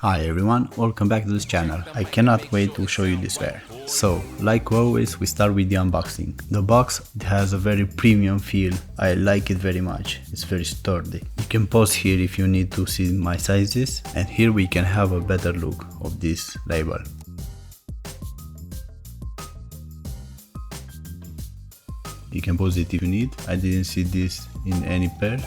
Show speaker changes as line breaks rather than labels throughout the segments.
Hi everyone, welcome back to this channel. I cannot wait to show you this pair. So, like always, we start with the unboxing. The box has a very premium feel. I like it very much. It's very sturdy. You can pause here if you need to see my sizes, and here we can have a better look of this label. You can pause it if you need. I didn't see this in any pair.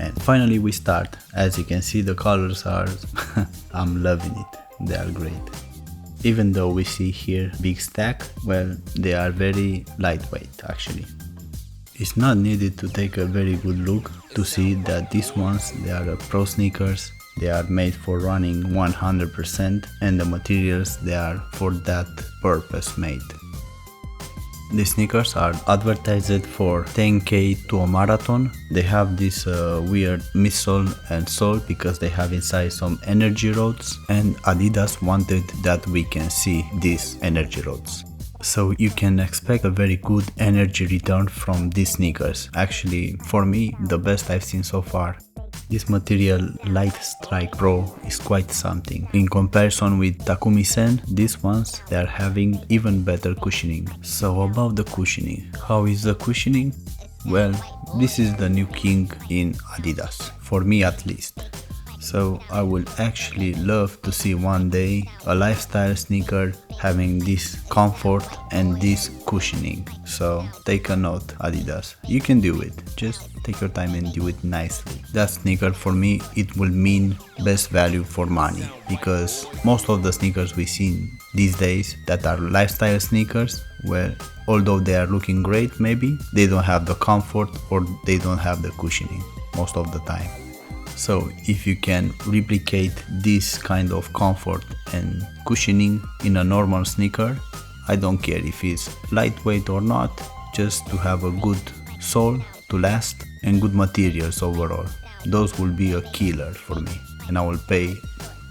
And finally we start. As you can see, the colors are I'm loving it. They are great. Even though we see here big stack, well, they are very lightweight actually. It's not needed to take a very good look to see that these ones, they are pro sneakers. They are made for running 100%, and the materials, they are for that purpose made. The sneakers are advertised for 10k to a marathon. They have this weird midsole and sole because they have inside some energy rods, and Adidas wanted that we can see these energy rods. So you can expect a very good energy return from these sneakers. Actually, for me, the best I've seen so far. This material Light Strike Pro is quite something. In comparison with Takumi Sen, these ones, they are having even better cushioning. So about the cushioning, how is the cushioning? Well, this is the new king in Adidas, for me at least. So I would actually love to see one day a lifestyle sneaker having this comfort and this cushioning. So take a note, Adidas, you can do it. Just take your time and do it nicely. That sneaker, for me, it will mean best value for money, because most of the sneakers we see these days that are lifestyle sneakers, well, although they are looking great, maybe they don't have the comfort or they don't have the cushioning most of the time. So if you can replicate this kind of comfort and cushioning in a normal sneaker, I don't care if it's lightweight or not, just to have a good sole to last and good materials overall. Those will be a killer for me, and I will pay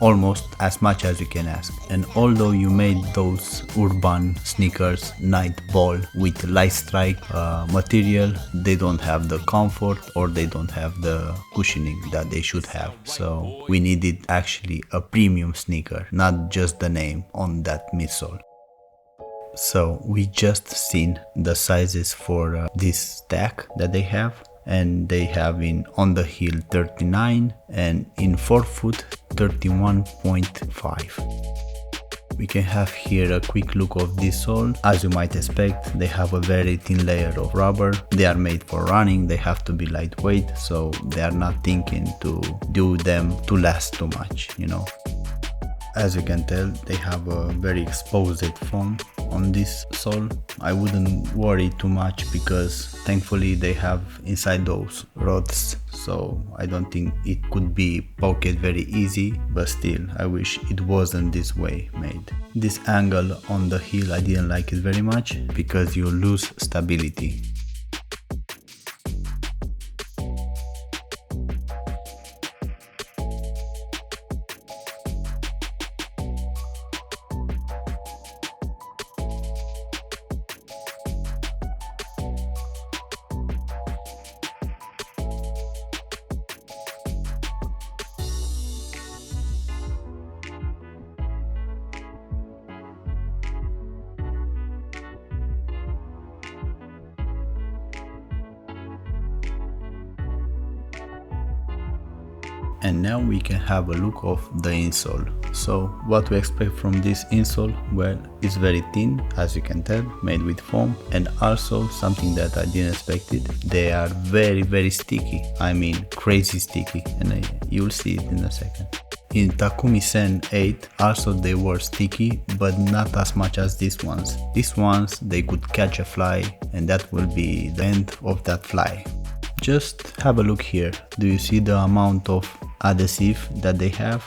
almost as much as you can ask. And although you made those urban sneakers night ball with light strike material, they don't have the comfort or they don't have the cushioning that they should have. So we needed actually a premium sneaker, not just the name on that midsole. So we just seen the sizes for this stack that they have, and they have in on the heel 39 and in forefoot 31.5. We can have here a quick look of this sole. As you might expect, they have a very thin layer of rubber. They are made for running, they have to be lightweight, so they are not thinking to do them to last too much, you know. As you can tell, they have a very exposed foam on this sole. I wouldn't worry too much because thankfully they have inside those rods, so I don't think it could be pocket very easy, but still I wish it wasn't this way made. This angle on the heel, I didn't like it very much because you lose stability. And now we can have a look of the insole. So what to expect from this insole? Well, it's very thin, as you can tell, made with foam, and also something that I didn't expect it, they are very sticky. I mean crazy sticky, and you'll see it in a second. In Takumi Sen 8 also they were sticky, but not as much as these ones. These ones, they could catch a fly and that will be the end of that fly. Just have a look here. Do you see the amount of adhesive that they have?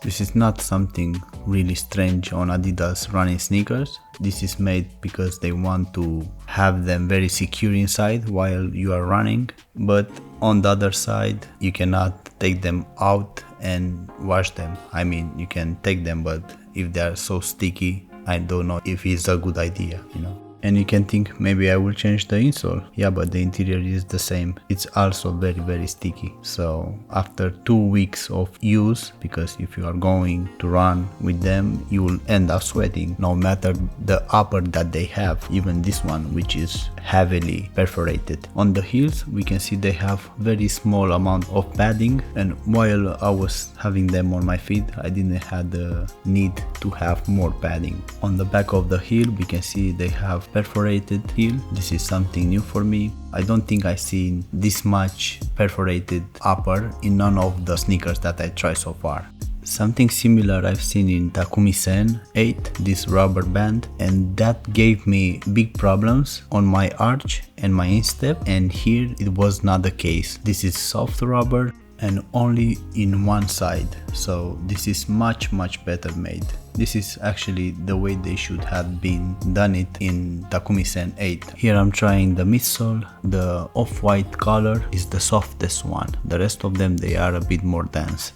This is not something really strange on Adidas running sneakers. This is made because they want to have them very secure inside while you are running, but on the other side you cannot take them out and wash them. I mean, you can take them, but if they are so sticky, I don't know if it's a good idea, you know. And you can think maybe I will change the insole. Yeah, but the interior is the same. It's also very sticky. So after 2 weeks of use, because if you are going to run with them, you will end up sweating, no matter the upper that they have, even this one, which is heavily perforated. On the heels, we can see they have very small amount of padding, and while I was having them on my feet, I didn't have the need to have more padding. On the back of the heel, we can see they have perforated heel. This is something new for me. I don't think I've seen this much perforated upper in none of the sneakers that I tried so far. Something similar I've seen in Takumi Sen 8, this rubber band, and that gave me big problems on my arch and my instep, and here it was not the case. This is soft rubber and only in one side, so this is much better made. This is actually the way they should have been done it in Takumi Sen 8. Here I'm trying the midsole. The off-white color is the softest one. The rest of them, they are a bit more dense.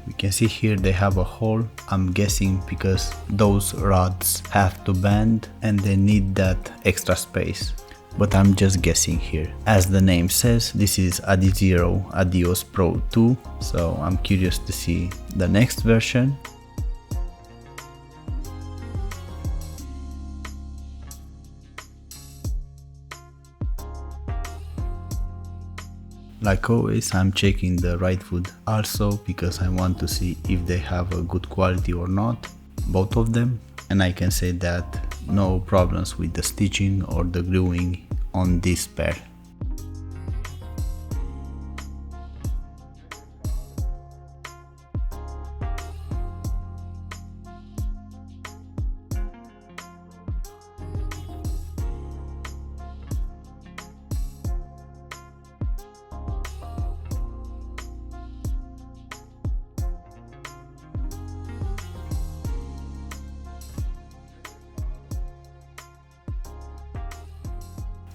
You can see here they have a hole. I'm guessing because those rods have to bend and they need that extra space, but I'm just guessing here. As the name says, this is Adizero Adios Pro 2, so I'm curious to see the next version. Like always, I'm checking the right foot also because I want to see if they have a good quality or not, both of them, and I can say that no problems with the stitching or the gluing on this pair.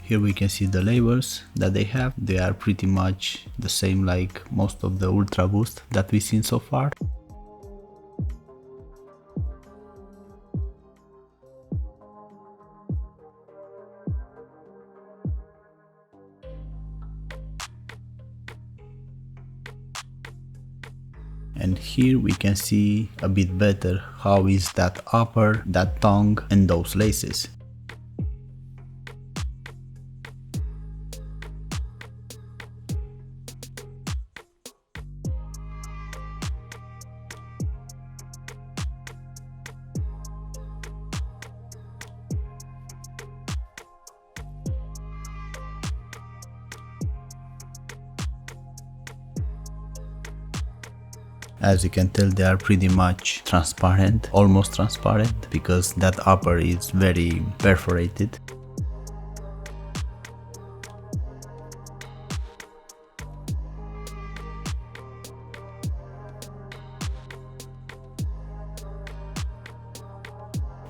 Here we can see the labels that they have. They are pretty much the same like most of the Ultra Boost that we've seen so far. And here we can see a bit better how is that upper, that tongue and those laces. As you can tell, they are pretty much transparent, almost transparent, because that upper is very perforated.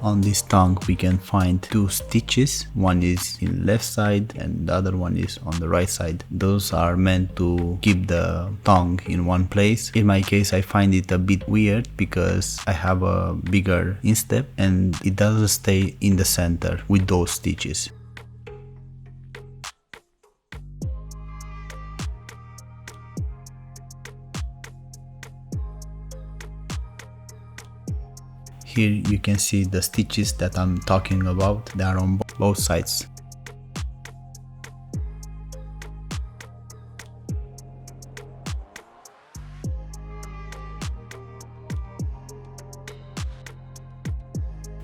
On this tongue we can find two stitches, one is in left side and the other one is on the right side. Those are meant to keep the tongue in one place. In my case I find it a bit weird because I have a bigger instep and it doesn't stay in the center with those stitches. Here you can see the stitches that I'm talking about. They are on both sides.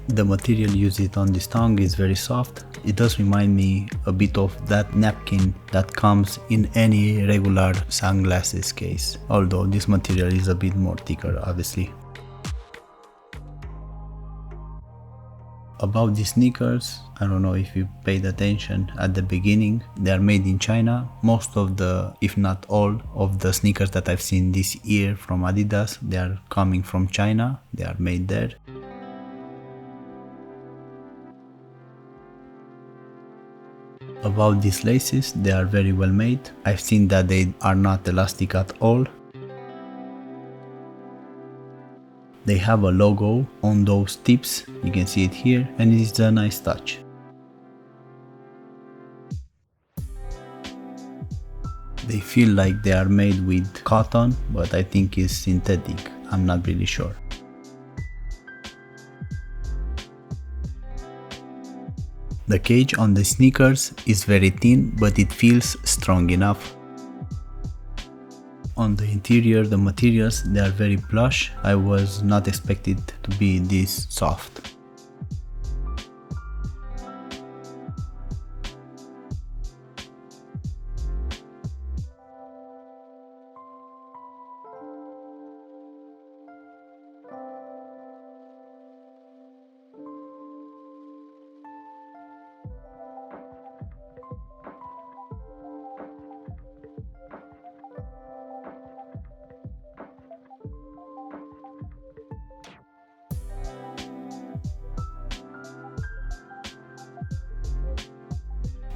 The material used on this tongue is very soft. It does remind me a bit of that napkin that comes in any regular sunglasses case, although this material is a bit more thicker, obviously. About these sneakers, I don't know if you paid attention at the beginning, they are made in China. Most of the, if not all, of the sneakers that I've seen this year from Adidas, they are coming from China, they are made there. About these laces, they are very well made. I've seen that they are not elastic at all. They have a logo on those tips, you can see it here, and it is a nice touch. They feel like they are made with cotton, but I think it's synthetic, I'm not really sure. The cage on the sneakers is very thin, but it feels strong enough. On the interior, the materials, they are very plush. I was not expected to be this soft.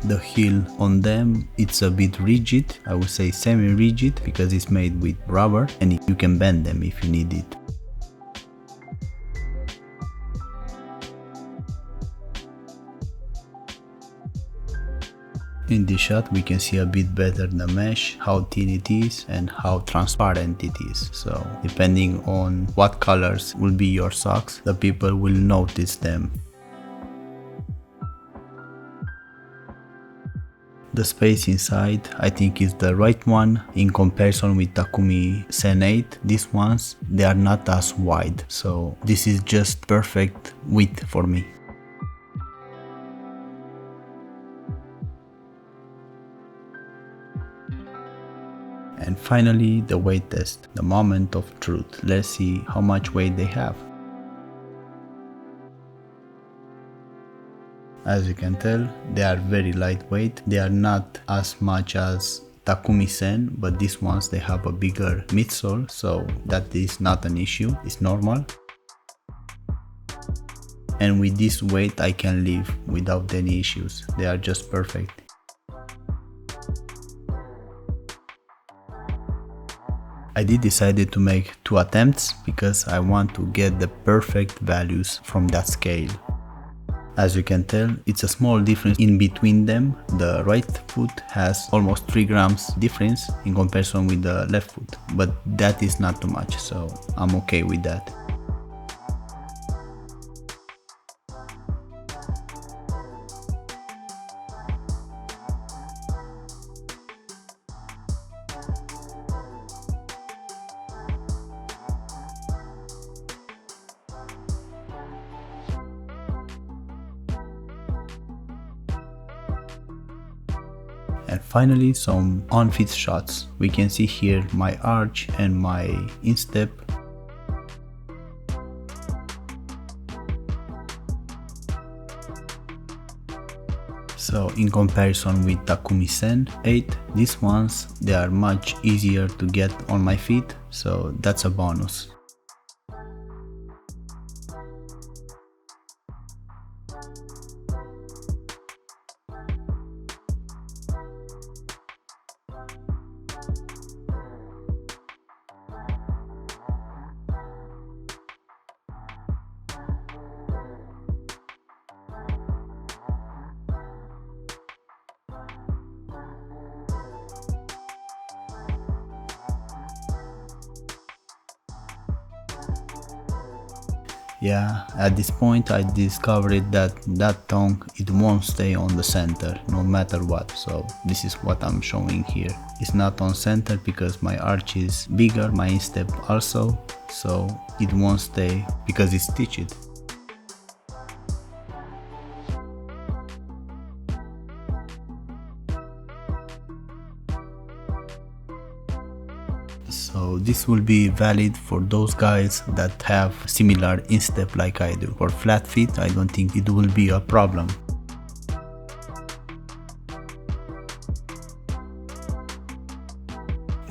The heel on them, it's a bit rigid, I would say semi-rigid, because it's made with rubber and you can bend them if you need it. In this shot we can see a bit better the mesh, how thin it is and how transparent it is. So depending on what colors will be your socks, the people will notice them. The space inside I think is the right one in comparison with Takumi Sen 8. These ones, they are not as wide, so this is just perfect width for me. And finally the weight test, the moment of truth. Let's see how much weight they have. As you can tell, they are very lightweight. They are not as much as Takumi Sen, but these ones they have a bigger midsole, so that is not an issue, it's normal. And with this weight I can live without any issues, they are just perfect. I did decided to make 2 attempts because I want to get the perfect values from that scale. As you can tell, it's a small difference in between them. The right foot has almost 3 grams difference in comparison with the left foot, but that is not too much, so I'm okay with that. And finally some on-fit shots. We can see here my arch and my instep. So in comparison with Takumi Sen 8, these ones they are much easier to get on my feet, so that's a bonus. Yeah, at this point I discovered that tongue, it won't stay on the center no matter what, so this is what I'm showing here. It's not on center because my arch is bigger, my instep also, so it won't stay because it's stitched. So this will be valid for those guys that have similar instep like I do. For flat feet, I don't think it will be a problem.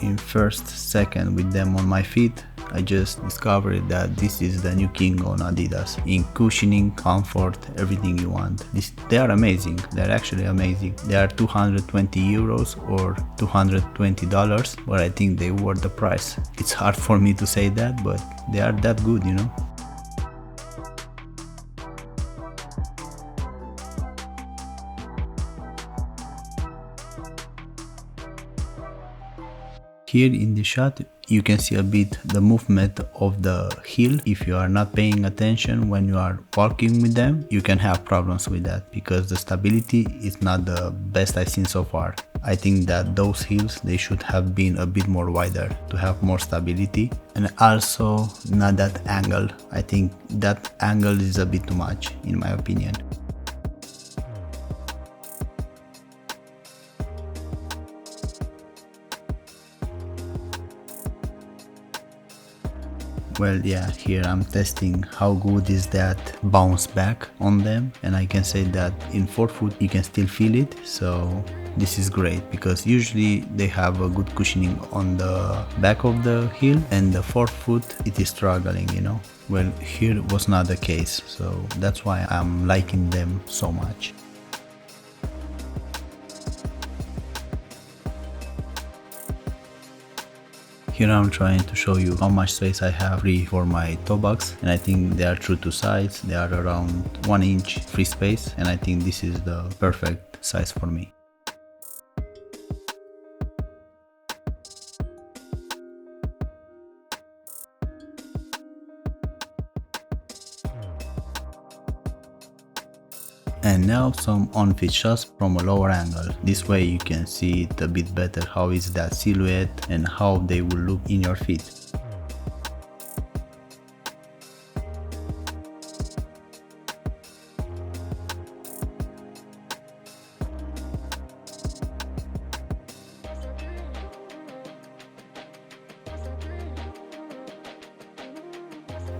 In first second with them on my feet, I just discovered that this is the new king on Adidas. In cushioning, comfort, everything you want. They are amazing. They're actually amazing. They are 220 euros or $220, but I think they worth the price. It's hard for me to say that, but they are that good, you know. Here in the shot you can see a bit the movement of the heel. If you are not paying attention when you are walking with them, you can have problems with that because the stability is not the best I've seen so far. I think that those heels, they should have been a bit more wider to have more stability, and also not that angle. I think that angle is a bit too much in my opinion. Well, yeah, here I'm testing how good is that bounce back on them, and I can say that in forefoot you can still feel it, so this is great because usually they have a good cushioning on the back of the heel and the forefoot it is struggling, you know. Well, here was not the case, so that's why I'm liking them so much. Here I'm trying to show you how much space I have free for my toe box, and I think they are true to size. They are around 1 inch free space, and I think this is the perfect size for me. And now some on-feet shots from a lower angle. This way you can see it a bit better how is that silhouette and how they will look in your feet.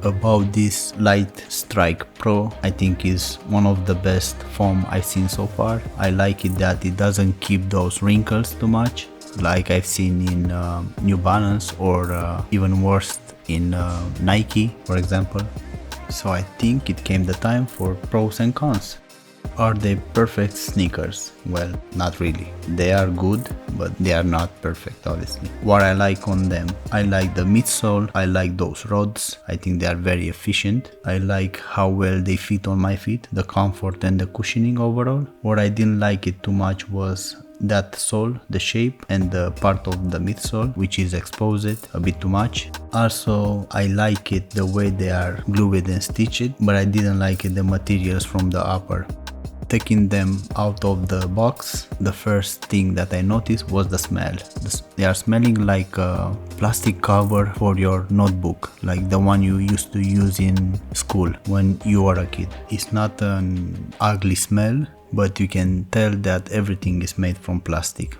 About this Light Strike Pro, I think is one of the best foam I've seen so far. I like it that it doesn't keep those wrinkles too much like I've seen in New Balance or even worse in Nike, for example. So I think it came the time for pros and cons. Are they perfect sneakers? Well, not really. They are good, but they are not perfect, obviously. What I like on them, I like the midsole, I like those rods, I think they are very efficient. I like how well they fit on my feet, the comfort and the cushioning overall. What I didn't like it too much was that sole, the shape and the part of the midsole which is exposed a bit too much. Also, I like it the way they are glued and stitched, but I didn't like it the materials from the upper. Taking them out of the box, the first thing that I noticed was the smell. They are smelling like a plastic cover for your notebook, like the one you used to use in school when you were a kid. It's not an ugly smell, but you can tell that everything is made from plastic,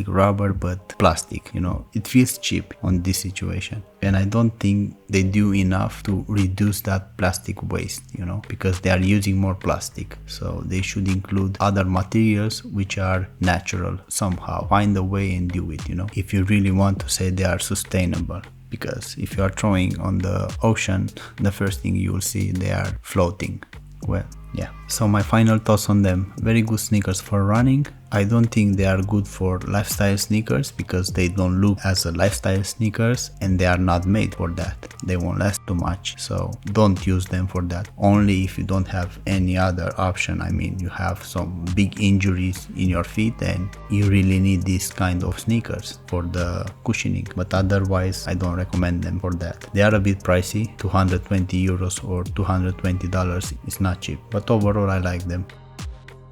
rubber, but plastic, you know. It feels cheap on this situation, and I don't think they do enough to reduce that plastic waste, you know, because they are using more plastic. So they should include other materials which are natural somehow. Find a way and do it, you know, if you really want to say they are sustainable. Because if you are throwing on the ocean, the first thing you will see, they are floating. Well, yeah. So my final thoughts on them: very good sneakers for running. I don't think they are good for lifestyle sneakers because they don't look as a lifestyle sneakers and they are not made for that. They won't last too much, so don't use them for that. Only if you don't have any other option. I mean, you have some big injuries in your feet and you really need this kind of sneakers for the cushioning, but otherwise I don't recommend them for that. They are a bit pricey, 220 euros or $220 is not cheap, but overall I like them.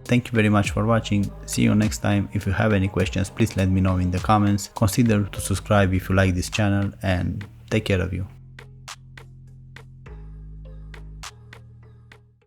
Thank you very much for watching. See you next time. If you have any questions, please let me know in the comments. Consider to subscribe if you like this channel, and take care of you.